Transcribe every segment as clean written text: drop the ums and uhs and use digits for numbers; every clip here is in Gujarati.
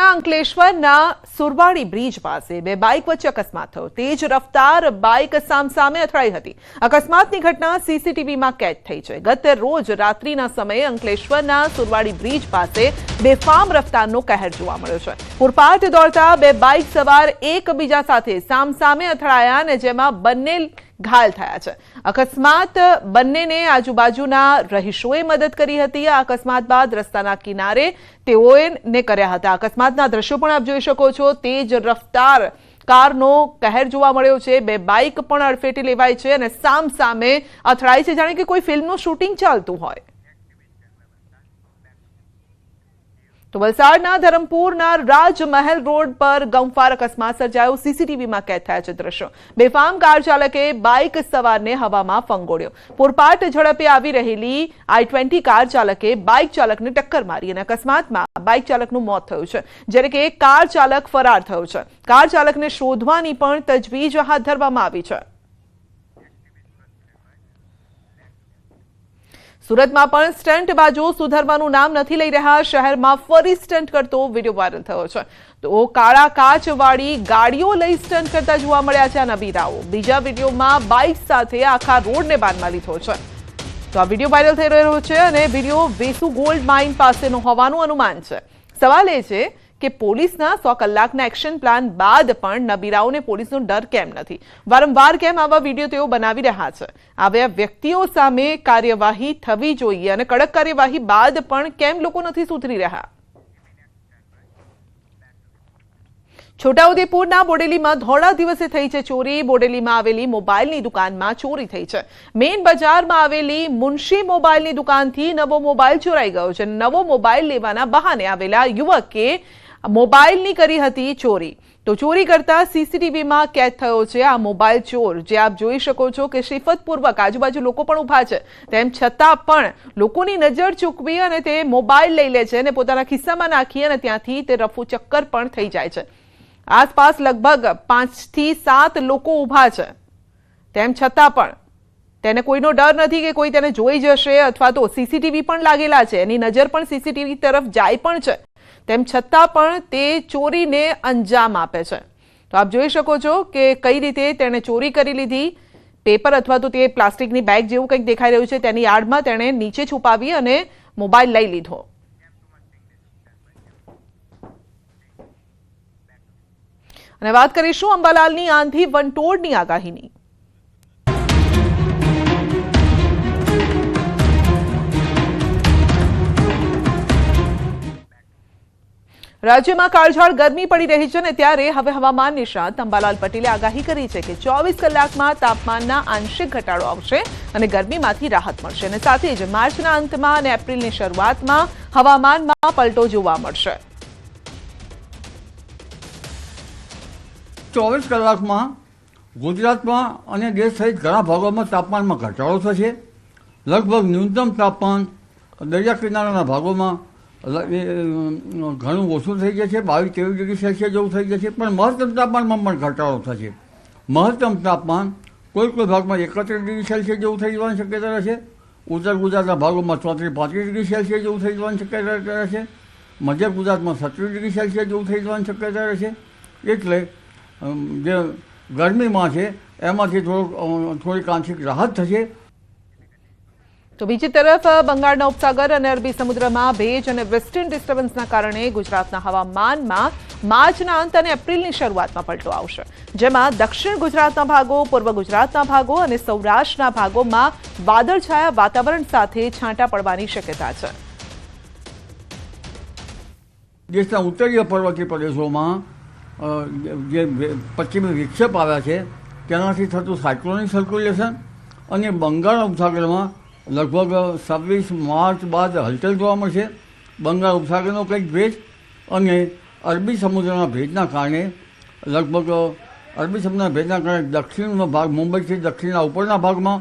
અંકલેશ્વરના સુરવાડી બ્રિજ પાસે બે બાઇક વચ્ચે અકસ્માત થયો। તેજ રફતાર બાઇક સામસામે અથડાઈ હતી। અકસ્માતની ઘટના સીસીટીવીમાં કેદ થઈ છે। ગત રોજ રાત્રિના સમયે અંકલેશ્વરના સુરવાડી બ્રિજ પાસે બેફામ રફતારનો કહેર જોવા મળ્યો છે। પૂરપાટ દોડતા બે બાઇક સવાર એકબીજા સાથે સામસામે અથડાયા અને જેમાં બંને ઘાયલ થયા છે। અકસ્માત બંનેને આજુબાજુના રહીશોએ મદદ કરી હતી। આ અકસ્માત બાદ રસ્તાના કિનારે તેઓને કર્યા હતા। અકસ્માતના દ્રશ્યો પણ આપ જોઈ શકો છો। તેજ રફતાર કારનો કહેર જોવા મળ્યો છે। બે બાઇક પણ અડફેટે લેવાય છે અને સામસામે અથડાય છે, જાણે કે કોઈ ફિલ્મનું શૂટિંગ ચાલતું હોય। તો વલસાડના ધરમપુરના રાજમહેલ રોડ પર ગમફાર અકસ્માત સર્જાયો। સીસીટીવીમાં કેદ થયા છે દ્રશ્યો। બેફામ કાર ચાલકે બાઇક સવારને હવામાં ફંગોળ્યો। પૂરપાટ ઝડપે આવી રહેલી i20 કાર ચાલકે બાઇક ચાલકને ટક્કર મારી અને અકસ્માતમાં બાઇક ચાલકનું મોત થયું છે, જ્યારે કે કાર ચાલક ફરાર થયો છે। કાર ચાલકને શોધવાની પણ તજવીજ હાથ ધરવામાં આવી છે। સુરતમાં પણ સ્ટંટબાજો સુધરવાનું નામ નથી લઈ રહ્યા। શહેરમાં ફરી સ્ટંટ કરતો વિડીયો વાયરલ થયો છે। તો કાળા કાચવાળી ગાડીઓ લઈ સ્ટંટ કરતા જોવા મળ્યા છે આ નબીરાઓ। બીજા વિડીયોમાં બાઇક સાથે આખા રોડને બાનમાં લીધો છે। તો આ વિડીયો વાયરલ થઈ રહ્યો છે અને વિડીયો વેસુ ગોલ્ડ માઇન પાસેનો હોવાનું અનુમાન છે। સવાલ એ છે કે પોલીસના 100 કલાકના એક્શન પ્લાન બાદ પણ નબીરાઓને પોલીસનો ડર કેમ નથી? વારંવાર કેમ આવા વિડીયો તેઓ બનાવી રહ્યા છે? આવા વ્યક્તિઓ સામે કાર્યવાહી થવી જોઈએ અને કડક કાર્યવાહી બાદ પણ કેમ લોકો નથી સુધરી રહ્યા? છોટાઉદેપુરના બોડેલીમાં ધોળા દિવસે થઈ છે ચોરી। બોડેલીમાં આવેલી મોબાઈલની દુકાનમાં ચોરી થઈ છે। મેઇન બજારમાં આવેલી મુનશી મોબાઈલની દુકાનથી નવો મોબાઈલ ચોરાઈ ગયો છે। નવો મોબાઈલ લેવાના બહાને આવેલા યુવકે મોબાઈલની કરી હતી ચોરી। તો ચોરી કરતા સીસીટીવીમાં કેદ થયો છે આ મોબાઈલ ચોર, જે આપ જોઈ શકો છો કે શિફતપૂર્વક આજુબાજુ લોકો પણ ઊભા છે, તેમ છતાં પણ લોકોની નજર ચૂકવી અને તે મોબાઈલ લઈ લે છે અને પોતાના ખિસ્સામાં નાખી અને ત્યાંથી તે રફુ ચક્કર પણ થઈ જાય છે। આસપાસ લગભગ 5 થી 7 લોકો ઊભા છે, તેમ છતાં પણ તેને કોઈનો ડર નથી કે કોઈ તેને જોઈ જશે, અથવા તો સીસીટીવી પણ લાગેલા છે, એની નજર પણ સીસીટીવી તરફ જાય પણ છે, તેમ છતાં પણ તે ચોરીને અંજામ આપે છે। તો આપ જોઈ શકો છો કે કઈ રીતે તેણે ચોરી કરી લીધી। પેપર અથવા તો તે પ્લાસ્ટિકની બેગ જેવું કંઈક દેખાઈ રહ્યું છે, તેની આડમાં તેણે નીચે છુપાવી અને મોબાઈલ લઈ લીધો। અને વાત કરીશું અંબાલાલની આંધી વંટોળની આગાહીની। રાજ્યમાં કાળઝાળ ગરમી પડી રહી છે અને ત્યારે હવે હવામાન નિષ્ણાત અંબાલાલ પટેલે આગાહી કરી છે કે 24 કલાકમાં તાપમાનના આંશિક ઘટાડો આવશે અને ગરમીમાંથી રાહત મળશે અને સાથે જ માર્ચના અંતમાં અને એપ્રિલની શરૂઆતમાં હવામાનમાં પલટો જોવા મળશે। 24 કલાકમાં ગુજરાતમાં અને દેશ સહિત ઘણા ભાગોમાં તાપમાનમાં ઘટાડો થશે। લગભગ ન્યૂનતમ તાપમાન દરિયા કિનારાના ભાગોમાં ઘણું ઓછું થઈ જશે, 22-23 ડિગ્રી સેલ્સિયસ જેવું થઈ જશે, પણ મહત્તમ તાપમાનમાં પણ ઘટાડો થશે। મહત્તમ તાપમાન કોઈ ભાગમાં 31 ડિગ્રી સેલ્સિયસ જેવું થઈ જવાની શક્યતા રહેશે। ઉત્તર ગુજરાતના ભાગોમાં 34-35 ડિગ્રી સેલ્સિયસ જેવું થઈ જવાની શક્યતા રહેશે। મધ્ય ગુજરાતમાં 27 ડિગ્રી સેલ્સિયસ જેવું થઈ જવાની શક્યતા રહેશે। એટલે જે ગરમીમાં છે એમાંથી થોડીક આંશિક રાહત થશે। તો બીજી તરફ બંગાળના ઉપસાગર અને અરબી સમુદ્રમાં ભેજ અને વેસ્ટર્ન ડિસ્ટર્બન્સના કારણે ગુજરાતના હવામાનમાં માર્ચના અંત અને એપ્રિલની શરૂઆતમાં પલટો આવશે, જેમાં દક્ષિણ ગુજરાતના ભાગો, પૂર્વ ગુજરાતના ભાગો અને સૌરાષ્ટ્રના ભાગોમાં વાદળછાયા વાતાવરણ સાથે છાંટા પડવાની શક્યતા છે। દેશના ઉત્તરીય પર્વતીય પ્રદેશોમાં જે પશ્ચિમી વિક્ષેપ આવ્યા છે તેનાથી થતું સાયક્લોનિક સર્ક્યુલેશન અને બંગાળ ઉપસાગરમાં લગભગ 26 માર્ચ બાદ હલચલ જોવા મળશે। બંગાળ ઉપસાગરનો કંઈક ભેજ અને અરબી સમુદ્રના ભેજના કારણે દક્ષિણનો ભાગ, મુંબઈથી દક્ષિણના ઉપરના ભાગમાં,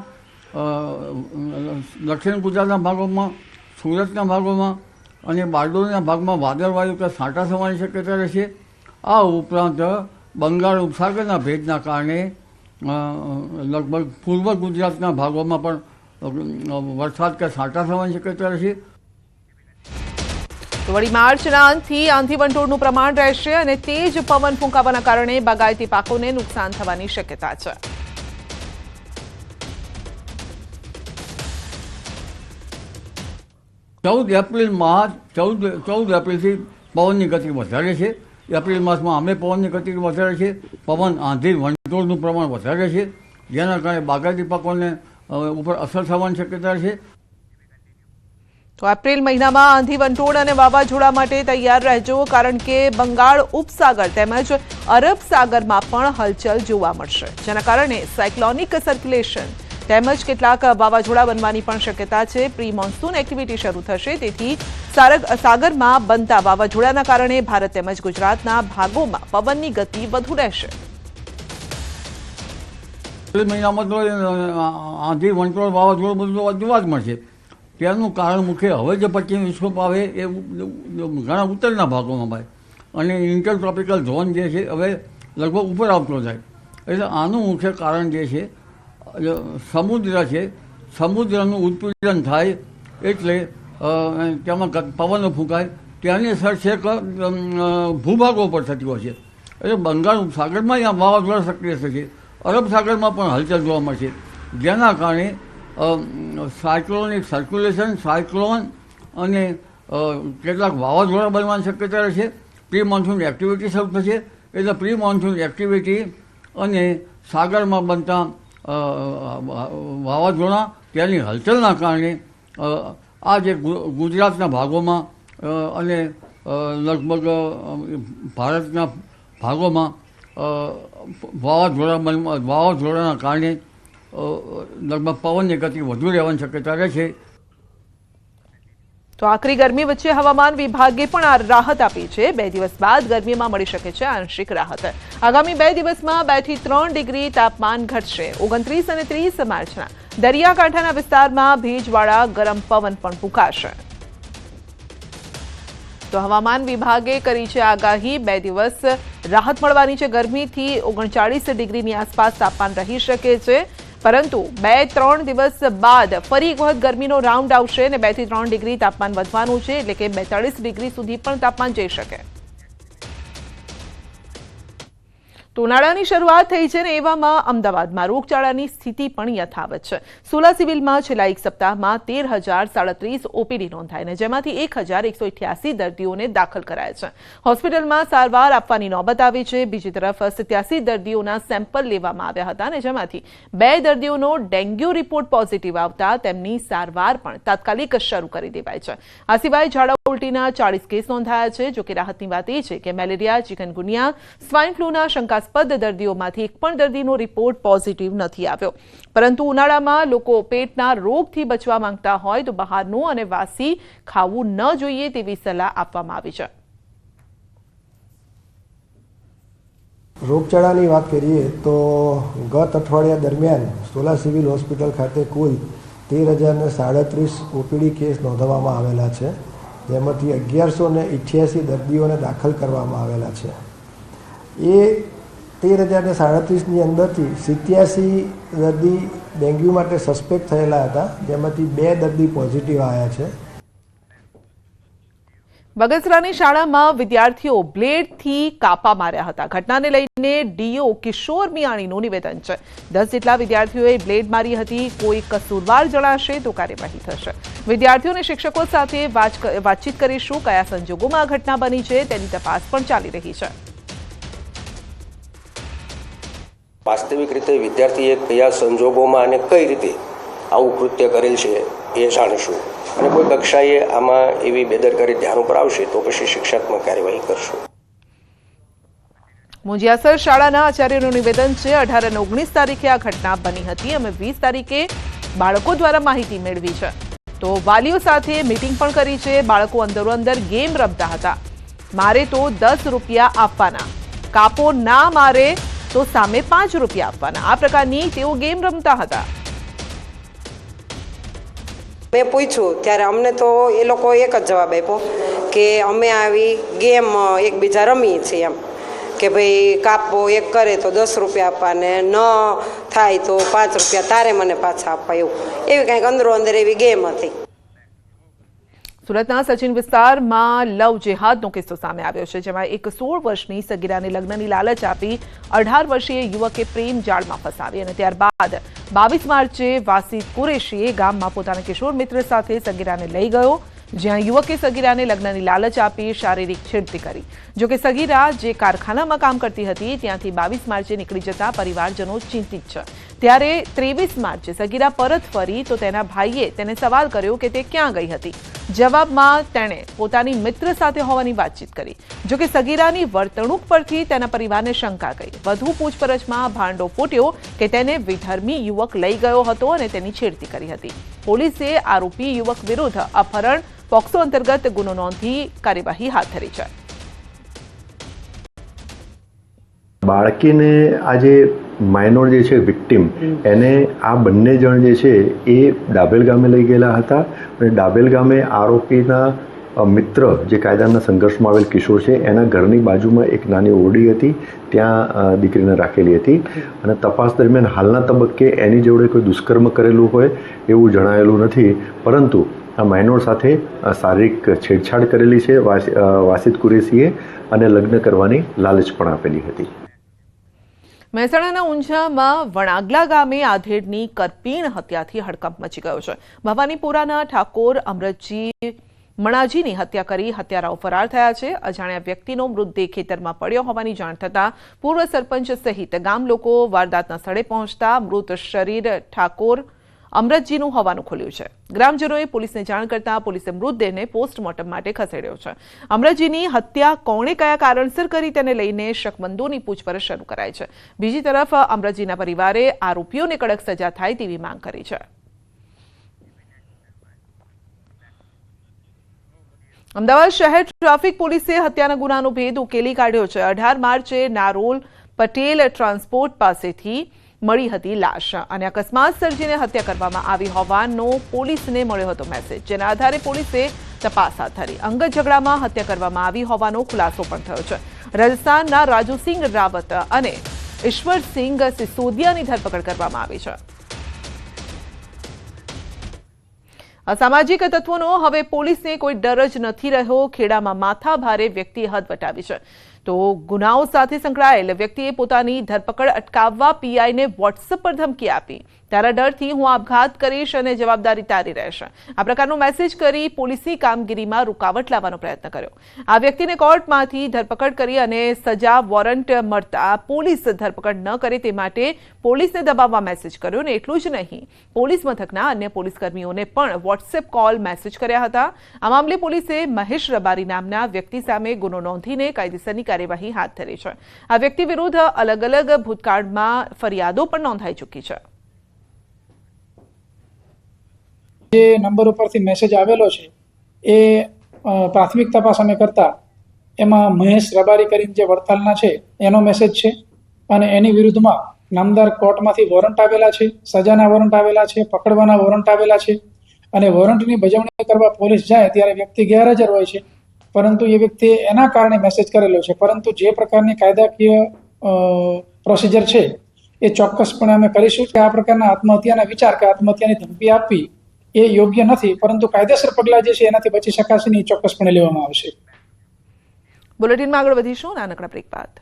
દક્ષિણ ગુજરાતના ભાગોમાં, સુરતના ભાગોમાં અને બારડોલીના ભાગમાં વાદળવાયુ કે છાંટા થવાની શક્યતા રહેશે। આ ઉપરાંત બંગાળ ઉપસાગરના ભેજના કારણે લગભગ પૂર્વ ગુજરાતના ભાગોમાં પણ વરસાદ કે છાંટા થવાની શક્યતા રહેશે। તો તો વળી માર્ચના અંતથી આંધી વંટોળનું પ્રમાણ રહેશે અને તેજ પવન ફૂંકાવાના કારણે બાગાયતી પાકોને નુકસાન થવાની શક્યતા છે. 14 એપ્રિલમાં 14 એપ્રિલથી પવનની ગતિ વધારે છે. એપ્રિલ માસમાં અમે પવનની ગતિ વધારે છે. પવન આંધી વંટોળનું પ્રમાણ વધારે છે, જેના કારણે બાગાયતી પાકોને ઉપર અસર થવાની શક્યતા છે. તો એપ્રિલ મહિનામાં આંધી વંટોળ અને વાવાઝોડા માટે તૈયાર રહેજો, કારણ કે બંગાળ ઉપસાગર તેમજ અરબ સાગરમાં પણ હલચલ જોવા મળશે, જેના કારણે સાયક્લોનિક સર્ક્યુલેશન તેમજ કેટલાક વાવાઝોડા બનવાની પણ શક્યતા છે. પ્રી મોન્સૂન એક્ટિવિટી શરૂ થશે, તેથી સાગરમાં બનતા વાવાઝોડાના કારણે ભારત તેમજ ગુજરાતના ભાગોમાં પવનની ગતિ વધુ રહેશે. એપ્રિલ મહિનામાં તો આંધી વંટોળ વાવાઝોડું બધું જોવા જ મળશે. તેનું કારણ મુખ્ય હવે જે પશ્ચિમ વિક્ષોભ આવે એ ઘણા ઉત્તરના ભાગોમાં ભાઈ, અને ઇન્ટર ટ્રોપિકલ ઝોન જે છે હવે લગભગ ઉપર આવતો જાય. એટલે આનું મુખ્ય કારણ જે છે સમુદ્ર છે. સમુદ્રનું ઉત્પીડન થાય એટલે તેમાં પવનો ફૂંકાય, તેની અસર છેક ભૂભાગો પર થતી હોય છે. એટલે બંગાળ સાગરમાં અહીંયા વાવાઝોડા સક્રિય થશે, અરબ સાગરમાં પણ હલચલ જોવા મળશે, જેના કારણે સાયક્લોનિક સર્ક્યુલેશન, સાયક્લોન અને કેટલાક વાવાઝોડા બનવાની શક્યતા રહેશે. પ્રી મોન્સૂન એક્ટિવિટી શરૂ થશે, એટલે પ્રી મોન્સૂન એક્ટિવિટી અને સાગરમાં બનતા વાવાઝોડા તેની હલચલના કારણે આ જે ગુજરાતના ભાગોમાં અને લગભગ ભારતના ભાગોમાં વાવાઝોડાના કારણે લગભગ પવનની ગતિ વધુ રહેવાની શક્યતા રહેશે. તો આકરી ગરમી વચ્ચે હવામાન વિભાગે પણ રાહત આપી છે. 2 દિવસ બાદ ગરમીમાં મળી શકે છે આંશિક રાહત. આગામી 2 દિવસમાં 2 થી 3 ડિગ્રી તાપમાન ઘટશે. 29 અને 30 માર્ચના દરિયાકાંઠાના વિસ્તારમાં ભેજવાળા ગરમ પવન પણ ફૂંકાશે. તો હવામાન વિભાગે કરી છે આગાહી. 2 દિવસ રાહત મળવાની છે. ગરમીથી 39 ડિગ્રીની આસપાસ તાપમાન રહી શકે છે, પરંતુ 2-3 દિવસ બાદ ફરી એક વખત ગરમીનો રાઉન્ડ આવશે અને 2 થી 3 ડિગ્રી તાપમાન વધવાનું છે, એટલે કે 42 ડિગ્રી સુધી પણ તાપમાન જઈ શકે. તો ઉનાળાની શરૂઆત થઈ છે ને એવામાં અમદાવાદમાં રોગચાળાની સ્થિતિ પણ યથાવત છે. સોલા સિવિલમાં છેલ્લા એક સપ્તાહમાં 13,037 ઓપીડી નોંધાઈ, જેમાંથી 1,188 દર્દીઓને દાખલ કરાયા છે. હોસ્પિટલમાં સારવાર આપવાની નોબત આવી છે. બીજી તરફ 87 દર્દીઓના સેમ્પલ લેવામાં આવ્યા હતા, અને જેમાંથી 2 દર્દીઓનો ડેન્ગ્યુ રિપોર્ટ પોઝિટિવ આવતા તેમની સારવાર પણ તાત્કાલિક શરૂ કરી દેવાઈ છે. આ સિવાય ઝાડા ઉલટીના 40 કેસ નોંધાયા છે. જોકે રાહતની વાત એ છે કે મેલેરિયા, ચિકનગુનિયા, સ્વાઇન ફ્લૂના શંકાસ્પદ દર્દીઓમાંથી એક પણ દર્દીનો રિપોર્ટ પોઝિટિવ નથી આવ્યો. પરંતુ ઉનાળામાં લોકો પેટના રોગથી બચવા માંગતા હોય તો બહારનું અને વાસી ખાવું ન જોઈએ તેવી સલાહ આપવામાં આવી છે. રોગચાળાની વાત કરીએ તો ગત અઠવાડિયા દરમિયાન સોલા સિવિલ હોસ્પિટલ ખાતે કુલ 13,037 ઓપીડી કેસ નોંધવામાં આવેલા છે, જેમાંથી 1,188 દર્દીઓને દાખલ કરવામાં આવેલા છે. એ 13,037ની અંદરથી 87 દર્દી ડેન્ગ્યુ માટે સસ્પેક્ટ થયેલા હતા, જેમાંથી 2 દર્દી પોઝિટિવ આવ્યા છે. બગસરાની શાળામાં વિદ્યાર્થીઓ બ્લેડથી કાપા માર્યા હતા. ઘટનાને લઈને ડીઓ કિશોર મિયાણીનું નિવેદન છે. 10 જેટલા વિદ્યાર્થીઓએ બ્લેડ મારી હતી. કોઈ કસૂરવાર જણાશે તો કાર્યવાહી થશે. વિદ્યાર્થીઓ અને શિક્ષકો સાથે વાતચીત કરીશું. કયા સંજોગોમાં આ ઘટના બની છે તેની તપાસ પણ ચાલી રહી છે. વાસ્તવિક રીતે વિદ્યાર્થીએ કયા સંજોગોમાં અને કઈ રીતે આવું કૃત્ય કરેલ છે એ જાણીશું, અને કોઈ કક્ષાએ આમાં એવી બેદરકારી ધ્યાન ઉપર આવશે તો પછી શિક્ષાત્મક કાર્યવાહી કરશું. મુંજિયાસર શાળાના આચાર્યનું નિવેદન છે. 18 અને 19 તારીખે આ ઘટના બની હતી. અમે 20 તારીખે બાળકો દ્વારા માહિતી મેળવી છે. તો વાલીઓ સાથે મીટિંગ પણ કરી છે. બાળકો અંદરો-અંદર ગેમ રમતા હતા. મારે તો 10 રૂપિયા આપવાના, કાપો ના મારે તો સામે 5 રૂપિયા આપવાના. આ પ્રકારની તેઓ ગેમ રમતા હતા. મેં પૂછ્યું ત્યારે અમને તો એ લોકો એક જ જવાબ આપ્યો કે અમે આવી ગેમ એકબીજા રમીએ છીએ, એમ કે ભાઈ કાપો એક કરે તો 10 રૂપિયા આપવા ને ન થાય તો 5 રૂપિયા તારે મને પાછા આપવા, એવું એવી કંઈક અંદરો અંદર એવી ગેમ હતી. સુરતના સચિન વિસ્તારમાં લવ જેહાદનો કિસ્સો સામે આવ્યો છે, જેમાં એક 16 વર્ષની સગીરાને લગ્નની લાલચ આપી 18 વર્ષીય યુવકે પ્રેમ જાળમાં ફસાવી અને ત્યારબાદ 22 માર્ચે વાસીદ કુરેશીએ ગામમાં પોતાના કિશોર મિત્ર સાથે સગીરાને લઈ ગયો, જ્યાં યુવકે સગીરાને લગ્નની લાલચ આપી શારીરિક છેડતી કરી. જોકે સગીરા જે કારખાનામાં કામ કરતી હતી ત્યાંથી 22 માર્ચે નીકળી જતા પરિવારજનો ચિંતિત છે. ત્યારે 23 માર્ચે સગીરા પરત ફરી તો તેના ભાઈએ તેને સવાલ કર્યો કે તે ક્યાં ગઈ હતી. જવાબમાં તેણે પોતાની મિત્ર સાથે હોવાની વાતચીત કરી. જોકે સગીરાની વર્તણૂક પરથી તેના પરિવારને શંકા ગઈ. વધુ પૂછપરછમાં ભાંડો ફૂટ્યો કે તેને વિધર્મી યુવક લઈ ગયો હતો અને તેની છેડતી કરી હતી. પોલીસે આરોપી યુવક વિરુદ્ધ અપહરણ પોક્સો અંતર્ગત ગુનો નોંધી કાર્યવાહી હાથ ધરી છે. બાળકીને આજે માઇનોર જે છે વિક્ટિમ એને આ બંને જણ જે છે એ ડાબેલ ગામે લઈ ગયેલા હતા અને ડાબેલ ગામે આરોપીના મિત્ર જે કાયદાના સંઘર્ષમાં આવેલ કિશોર છે એના ઘરની બાજુમાં એક નાની ઓરડી હતી, ત્યાં દીકરીને રાખેલી હતી અને તપાસ દરમિયાન હાલના તબક્કે એની જોડે કોઈ દુષ્કર્મ કરેલું હોય એવું જણાયેલું નથી, પરંતુ આ માઇનોર સાથે શારીરિક છેડછાડ કરેલી છે વાસીદ કુરેશીએ અને લગ્ન કરવાની લાલચ પણ આપેલી હતી. મહેસાણાના ઊંઝામાં વણાગલા ગામે આધેડની કરપીણ હત્યાથી હડકંપ મચી ગયો છે. ભવાનીપુરાના ઠાકોર અમરતજી મણાજીની હત્યા કરી હત્યારાઓ ફરાર થયા છે. અજાણ્યા વ્યક્તિનો મૃતદેહ ખેતરમાં પડ્યો હોવાની જાણ થતાં પૂર્વ સરપંચ સહિત ગામ લોકો વારદાતના સ્થળે પહોંચતા મૃત શરીર ઠાકોર અમરતજીનું હોવાનું ખુલ્યું છે. ગ્રામજનોએ પોલીસને જાણ કરતા પોલીસે મૃતદેહને પોસ્ટમોર્ટમ માટે ખસેડ્યો છે. અમરતજીની હત્યા કોણે કયા કારણસર કરી તેને લઈને શકમંદોની પૂછપરછ શરૂ કરાઈ છે. બીજી તરફ અમરતજીના પરિવારે આરોપીઓને કડક સજા થાય તેવી માંગ કરી છે. અમદાવાદ શહેર ટ્રાફિક પોલીસે હત્યાના ગુનાનો ભેદ ઉકેલી કાઢ્યો છે. 18 માર્ચે નારોલ પટેલ ટ્રાન્સપોર્ટ પાસેથી મળી હતી લાશ અને અકસ્માત સર્જીને હત્યા કરવામાં આવી હોવાનો પોલીસને મળ્યો હતો મેસેજ, જેના આધારે પોલીસે તપાસ હાથ ધરી. અંગત ઝઘડામાં હત્યા કરવામાં આવી હોવાનો ખુલાસો પણ થયો છે. રાજસ્થાનના રાજુસિંહ રાવત અને ઈશ્વરસિંહ સિસોદિયાની ધરપકડ કરવામાં આવી છે. અસામાજિક તત્વોનો હવે પોલીસને કોઈ ડર જ નથી રહ્યો. ખેડામાં માથા ભારે વ્યક્તિએ હદ વટાવી છે. તો ગુનાઓ સાથે સંકળાયેલ વ્યક્તિએ પોતાની ધરપકડ અટકાવવા પીઆઈને વોટ્સએપ પર ધમકી આપી. તારા ડરથી હું આપઘાત કરીશ અને જવાબદારી તારી રહેશે, આ પ્રકારનો મેસેજ કરી પોલીસની કામગીરીમાં રૂકાવટ લાવવાનો પ્રયત્ન કર્યો. આ વ્યક્તિને કોર્ટમાંથી ધરપકડ કરી અને સજા વોરંટ મળતા પોલીસ ધરપકડ ન કરે તે માટે પોલીસને દબાવવા મેસેજ કર્યો. ને એટલું જ નહીં, પોલીસ મથકના અન્ય પોલીસકર્મીઓને પણ વોટ્સએપ કોલ મેસેજ કર્યા હતા. આ મામલે પોલીસે મહેશ રબારી નામના વ્યક્તિ સામે ગુનો નોંધીને કાયદેસરની કાર્યવાહી હાથ ધરી છે. આ વ્યક્તિ વિરુદ્ધ અલગ અલગ ભૂતકાળમાં ફરિયાદો પણ નોંધાઈ ચૂકી છે. જે નંબર ઉપરથી મેસેજ આવેલો છે એ પ્રાથમિક તપાસ અમે કરતા એમાં મહેશ રબારી કરીને જે વડતાલના છે એનો મેસેજ છે અને એની વિરુદ્ધમાં નામદાર કોર્ટમાંથી વોરંટ આવેલા છે, સજાના વોરંટ આવેલા છે, પકડવાના વોરંટ આવેલા છે અને વોરંટની બજાવણી કરવા પોલીસ જાય ત્યારે વ્યક્તિ ગેરહાજર હોય છે, પરંતુ એ વ્યક્તિએ એના કારણે મેસેજ કરેલો છે. પરંતુ જે પ્રકારની કાયદાકીય પ્રોસિજર છે એ ચોક્કસપણે અમે કરીશું કે આ પ્રકારના આત્મહત્યાના વિચાર કે આત્મહત્યાની ધમકી આપવી એ યોગ્ય નથી, પરંતુ કાયદેસર પગલાં જે છે એનાથી બચી શકાશે નહીં, ચોક્કસપણે લેવામાં આવશે. બુલેટિનમાં આગળ વધીશું નાનકડા બ્રેક બાદ.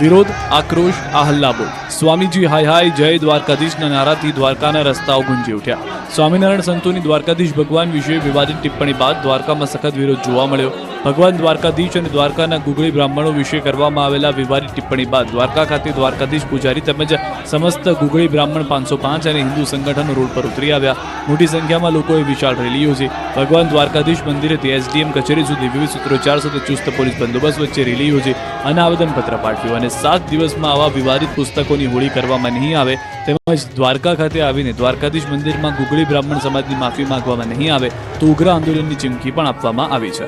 વિરોધ, આક્રોશ, આ હલ્લાબોલ. સ્વામીજી હાય હાય જય દ્વારકાધીશના નારાથી દ્વારકાના રસ્તાઓ ગુંજી ઉઠ્યા. સ્વામિનારાયણ સંતોની દ્વારકાધીશ ભગવાન વિશે વિવાદિત ટિપ્પણી બાદ દ્વારકામાં સખત વિરોધ જોવા મળ્યો. ભગવાન દ્વારકાધીશ અને દ્વારકાના ગુગળી બ્રાહ્મણો વિશે કરવામાં આવેલા વિવાદિત ટિપ્પણી બાદ દ્વારકા ખાતે દ્વારકાધીશ પૂજારી તેમજ સમસ્ત ગુગળી બ્રાહ્મણ 505 અને હિન્દુ સંગઠનો રોડ પર ઉતરી આવ્યા. મોટી સંખ્યામાં લોકોએ વિશાળ રેલી યોજી. ભગવાન દ્વારકાધીશ મંદિરેથી એસડીએમ કચેરી સુધી વિવિધ સૂત્રોચ્ચાર સાથે ચુસ્ત પોલીસ બંદોબસ્ત વચ્ચે રેલી યોજી અને આવેદનપત્ર પાઠવ્યું. અને 7 દિવસમાં આવા વિવાદિત પુસ્તકોની હોળી કરવામાં નહીં આવે તેમજ દ્વારકા ખાતે આવીને દ્વારકાધીશ મંદિરમાં ગુગળી બ્રાહ્મણ સમાજની માફી માંગવામાં નહીં આવે તો ઉગ્ર આંદોલનની ચીમકી પણ આપવામાં આવી છે.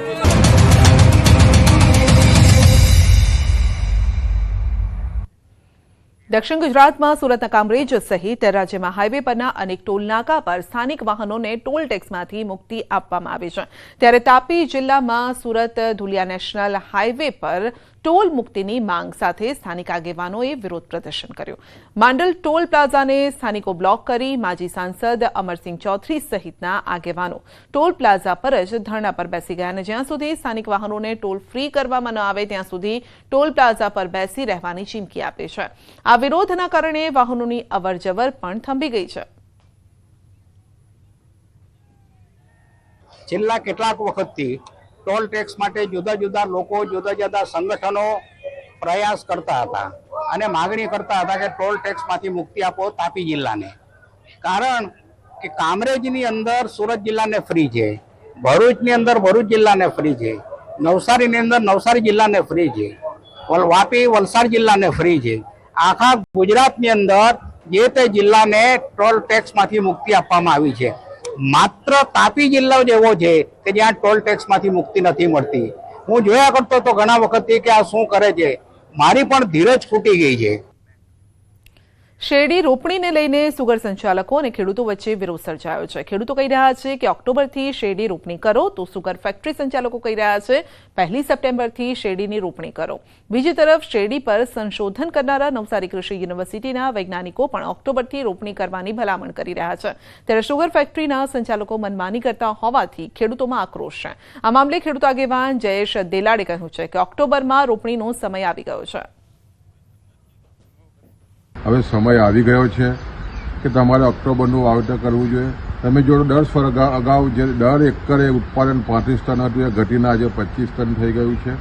દક્ષિણ ગુજરાતમાં સુરતના કામરેજ સહિત રાજ્યમાં હાઈવે પરના અનેક ટોલ નાકા પર સ્થાનિક વાહનોને ટોલ ટેક્સમાંથી મુક્તિ આપવામાં આવી છે, ત્યારે તાપી જિલ્લામાં સુરત ધુલિયા નેશનલ હાઈવે પર ટોલ મુક્તિની માંગ સાથે સ્થાનિક આગેવાનોએ વિરોધ પ્રદર્શન કર્યું. માંડલ ટોલ પ્લાઝાને સ્થાનિકો બ્લોક કરી માજી સાંસદ અમરસિંહ ચૌધરી સહિતના આગેવાનો ટોલ પ્લાઝા પર જ ધરણા પર બેસી ગયા અને જ્યાં સુધી સ્થાનિક વાહનોને ટોલ ફ્રી કરવામાં ન આવે ત્યાં સુધી ટોલ પ્લાઝા પર બેસી રહેવાની ચીમકી આપી છે. આ વિરોધના કારણે વાહનોની અવરજવર પણ થંભી ગઈ છે. છેલ્લા કેટલાક વખતથી ટોલ ટેક્સ માટે જુદા જુદા લોકો જુદા જુદા સંગઠનો પ્રયાસ કરતા હતા અને માગણી કરતા હતા કે ટોલ ટેક્સમાંથી મુક્તિ આપો તાપી જિલ્લાને. કારણ કે કામરેજની અંદર સુરત જિલ્લાને ફ્રી છે, ભરૂચની અંદર ભરૂચ જિલ્લાને ફ્રી છે, નવસારીની અંદર નવસારી જિલ્લાને ફ્રી છે, વાપી વલસાડ જિલ્લાને ફ્રી છે. આખા ગુજરાતની અંદર જે તે જિલ્લાને ટોલ ટેક્સમાંથી મુક્તિ આપવામાં આવી છે. માત્ર તાપી જિલ્લો જ એવો છે કે જ્યાં ટોલ ટેક્સમાંથી મુક્તિ નથી મળતી. હું જોયા કરતો તો ઘણા વખતથી કે આ શું કરે છે, મારી પણ ધીરજ ફૂટી ગઈ છે. શેરડી રોપણીને લઈને સુગર સંચાલકો અને ખેડૂતો વચ્ચે વિરોધ સર્જાયો છે. ખેડૂતો કહી રહ્યા છે કે ઓક્ટોબરથી શેરડી રોપણી કરો, તો સુગર ફેક્ટરી સંચાલકો કહી રહ્યા છે 1 સપ્ટેમ્બરથી શેરડીની રોપણી કરો. બીજી તરફ શેરડી પર સંશોધન કરનારા નવસારી કૃષિ યુનિવર્સિટીના વૈજ્ઞાનિકો પણ ઓક્ટોબરથી રોપણી કરવાની ભલામણ કરી રહ્યા છે, ત્યારે સુગર ફેક્ટરીના સંચાલકો મનમાની કરતા હોવાથી ખેડૂતોમાં આક્રોશ છે. આ મામલે ખેડૂત આગેવાન જયેશ દેલાડે કહ્યું છે કે ઓક્ટોબરમાં રોપણીનો સમય આવી ગયો છે. હવે સમય આવી ગયો છે કે તમારે ઓક્ટોબરનું વાવેતર કરવું જોઈએ. તમે જો 10 વર્ષ અગાઉ જે દર એકરે ઉત્પાદન 35 ટન હતું એ ઘટીને આજે 25 ટન થઈ ગયું છે.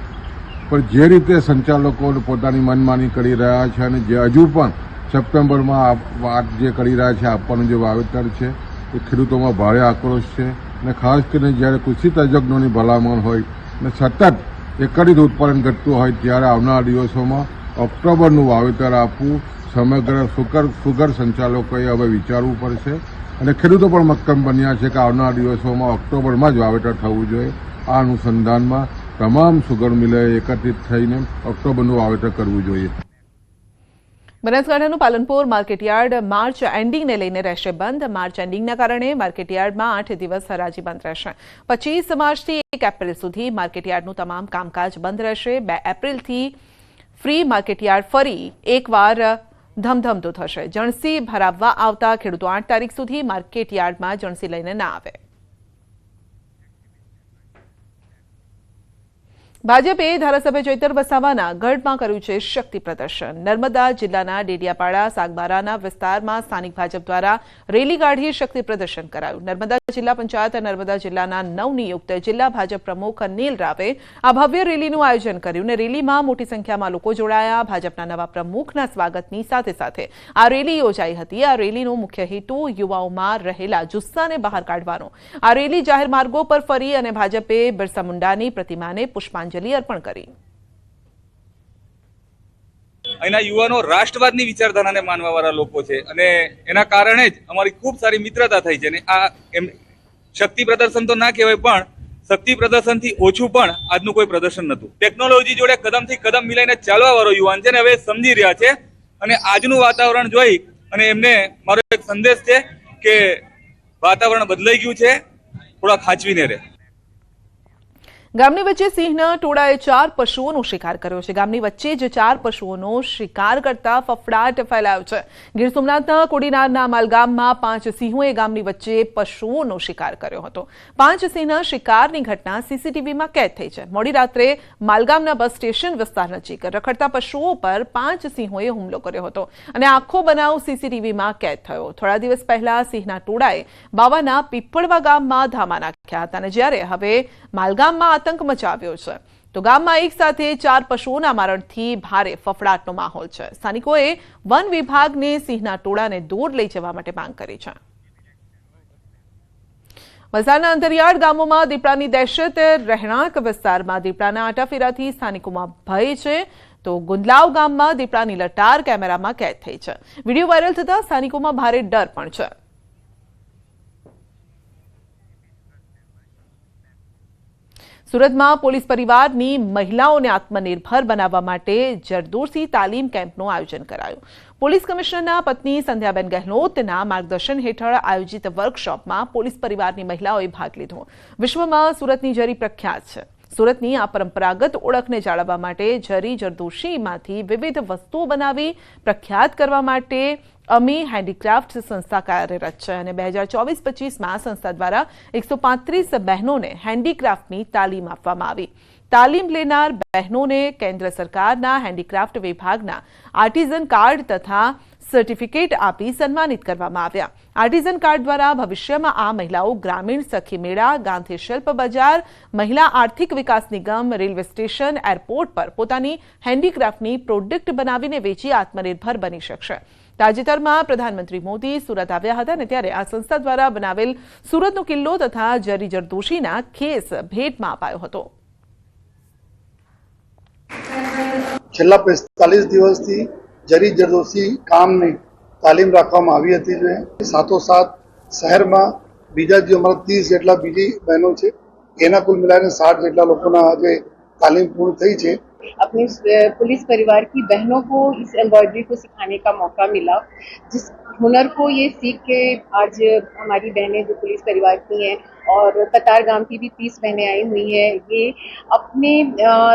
પણ જે રીતે સંચાલકો પોતાની મનમાની કરી રહ્યા છે અને જે હજુ પણ સપ્ટેમ્બરમાં વાત જે કરી રહ્યા છે આપવાનું જે વાવેતર છે એ ખેડૂતોમાં ભારે આક્રોશ છે. અને ખાસ કરીને જ્યારે કૃષિ તજજ્ઞોની ભલામણ હોય અને સતત એકરિત ઉત્પાદન ઘટતું હોય ત્યારે આવનારા દિવસોમાં ઓક્ટોબરનું વાવેતર આપવું સમગ્ર સુગર સંચાલકોએ હવે વિચારવું પડશે અને ખેડૂતો પણ મક્કમ બન્યા છે કે આવનારા દિવસોમાં ઓક્ટોબરમાં જ વાવેતર થવું જોઈએ. આ અનુસંધાનમાં તમામ સુગર મિલે એકત્રિત થઈને ઓક્ટોબરનું વાવેતર કરવું જોઈએ. બનાસકાંઠાનું પાલનપુર માર્કેટયાર્ડ માર્ચ એન્ડિંગને લઈને રહેશે બંધ. માર્ચ એન્ડિંગના કારણે માર્કેટયાર્ડમાં 8 દિવસ હરાજી બંધ રહેશે. 25 માર્ચથી 1 એપ્રિલ સુધી માર્કેટયાર્ડનું તમામ કામકાજ બંધ રહેશે. 2 એપ્રિલથી ફ્રી માર્કેટયાર્ડ ફરી એકવાર ધમધમતું થશે. જણસી ભરાવવા આવતા ખેડૂતો 8 તારીખ સુધી માર્કેટયાર્ડમાં જણસી લઈને ના આવે. ભાજપે ધારાસભ્ય ચૈતર વસાવાના ગઢમાં કર્યું છે શક્તિ પ્રદર્શન. નર્મદા જિલ્લાના ડેડિયાપાડા સાગબારાના વિસ્તારમાં સ્થાનિક ભાજપ દ્વારા રેલી કાઢી શક્તિ પ્રદર્શન કરાયું. નર્મદા જિલ્લા પંચાયત નર્મદા જિલ્લાના નવનિયુક્ત જિલ્લા ભાજપ પ્રમુખ નીલ રાવે આ ભવ્ય રેલીનું આયોજન કર્યું અને રેલીમાં મોટી સંખ્યામાં લોકો જોડાયા. ભાજપના નવા પ્રમુખના સ્વાગતની સાથે સાથે આ રેલી યોજાઈ હતી. આ રેલીનો મુખ્ય હેતુ યુવાઓમાં રહેલા જુસ્સાને બહાર કાઢવાનો. આ રેલી જાહેર માર્ગો પર ફરી અને ભાજપે બિરસા મુંડાની પ્રતિમાને પુષ્પાંજલિ અર્પણ કરી. અહીંના યુવાનો રાષ્ટ્રવાદની વિચારધારાને માનવાવાળા લોકો છે અને એના કારણે જ અમારી ખૂબ સારી મિત્રતા થઈ છે. અને આ એમ શક્તિ પ્રદર્શન તો ના કહેવાય પણ શક્તિ પ્રદર્શનથી ઓછું પણ આજનું કોઈ પ્રદર્શન નહોતું. ટેકનોલોજી જોડે કદમથી કદમ મિલાઈને ચાલવા વાળો યુવાન છે ને હવે સમજી રહ્યા છે અને આજનું વાતાવરણ જોઈ અને એમને મારો એક સંદેશ છે કે વાતાવરણ બદલાઈ ગયું છે, થોડા ખાંચવીને રહે. ગામની વચ્ચે સિંહના ટોળાએ 4 પશુઓનો શિકાર કર્યો છે. ગામની વચ્ચે જ 4 પશુઓનો શિકાર કરતા ફફડાટ ફેલાયો છે. ગીર સોમનાથના કોડીનારના માલગામમાં 5 સિંહોએ ગામની વચ્ચે પશુઓનો શિકાર કર્યો હતો. 5 સિંહના શિકારની ઘટના સીસીટીવીમાં કેદ થઈ છે. મોડી રાત્રે માલગામના બસ સ્ટેશન વિસ્તાર નજીક રખડતા પશુઓ પર 5 સિંહોએ હુમલો કર્યો હતો અને આખો બનાવ સીસીટીવીમાં કેદ થયો. થોડા દિવસ પહેલા સિંહના ટોળાએ બાવાના પીપળવા ગામમાં ધામા નાખ્યા હતા અને જ્યારે હવે માલગામમાં આતંક મચાવ્યો છે તો ગામમાં એક સાથે 4 પશુઓના મરણથી ભારે ફફડાટનો માહોલ છે. સ્થાનિકોએ વન વિભાગને સિંહના ટોળાને દૂર લઈ જવા માટે માંગ કરી છે. વલસાડના અંતરિયાળ ગામોમાં દીપડાની દહેશત. રહેણાંક વિસ્તારમાં દીપડાના આટાફેરાથી સ્થાનિકોમાં ભય છે તો ગુંદલાવ ગામમાં દીપડાની લટાર કેમેરામાં કેદ થઈ છે. વિડીયો વાયરલ થતા સ્થાનિકોમાં ભારે ડર પણ છે. સુરતમાં પોલીસ પરિવારની મહિલાઓને આત્મનિર્ભર બનાવવા માટે જરદોશી તાલીમ કેમ્પનું આયોજન કરાયું. પોલીસ કમિશનરના પત્ની સંધ્યાબેન ગહેલોતના માર્ગદર્શન હેઠળ આયોજિત વર્કશોપમાં પોલીસ પરિવારની મહિલાઓએ ભાગ લીધો. વિશ્વમાં સુરતની જરી પ્રખ્યાત છે. સુરતની આ પરંપરાગત ઓળખને જાળવવા માટે જરી જરદોશીમાંથી વિવિધ વસ્તુઓ બનાવી પ્રખ્યાત કરવા માટે અમી હેન્ડીક્રાફ્ટ સંસ્થા કાર્યરત છે અને 2024-25માં સંસ્થા દ્વારા 135 બહેનોને હેન્ડીક્રાફ્ટની તાલીમ આપવામાં આવી. તાલીમ લેનાર બહેનોને કેન્દ્ર સરકારના હેન્ડીક્રાફ્ટ વિભાગના આર્ટિઝન કાર્ડ તથા સર્ટિફિકેટ આપી સન્માનિત કરવામાં આવ્યા. આર્ટિઝન કાર્ડ દ્વારા ભવિષ્યમાં આ મહિલાઓ ગ્રામીણ સખી મેળા, ગાંધી શિલ્પ બજાર, મહિલા આર્થિક વિકાસ નિગમ, રેલવે સ્ટેશન, એરપોર્ટ પર પોતાની હેન્ડીક્રાફ્ટની પ્રોડક્ટ બનાવીને વેચી આત્મનિર્ભર બની શકશે. તાજેતરમાં પ્રધાનમંત્રી મોદી સુરત આવ્યા હતા અને ત્યારે આ સંસ્થા દ્વારા બનાવેલ સુરતનો કિલ્લો તથા જરી જરદોશીના ખેસ ભેટમાં અપાયો હતો. છેલ્લા 45 દિવસથી જરી જરદોશી કામની તાલીમ રાખવામાં આવી હતી. જે સાથોસાથ શહેરમાં બીજા જે અમારા 30 જેટલા બીજી બહેનો છે એના કુલ મિલાઈને 60 જેટલા લોકોના આજે तालीम पूर्ण थी है. अपने पुलिस परिवार की बहनों को इस एम्ब्रॉयडरी को सिखाने का मौका मिला, जिस हुनर को ये सीख के आज हमारी बहनें जो पुलिस परिवार की हैं और कतार गांव की भी 30 बहनें आई हुई हैं, ये अपने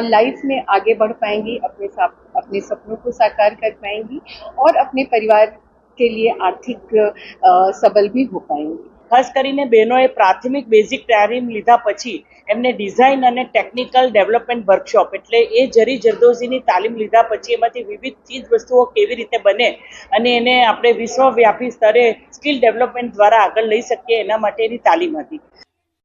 लाइफ में आगे बढ़ पाएंगी, अपने सपनों को साकार कर पाएंगी और अपने परिवार के लिए आर्थिक सबल भी हो पाएंगी. ખાસ કરીને બહેનોએ પ્રાથમિક બેઝિક તાલીમ લીધા પછી એમને ડિઝાઇન અને ટેકનિકલ ડેવલપમેન્ટ વર્કશોપ એટલે એ જરી જરદોશીની તાલીમ લીધા પછી એમાંથી વિવિધ ચીજ વસ્તુઓ કેવી રીતે બને અને એને આપણે વિશ્વવ્યાપી સ્તરે સ્કિલ ડેવલપમેન્ટ દ્વારા આગળ લઈ શકીએ એના માટેની તાલીમ હતી.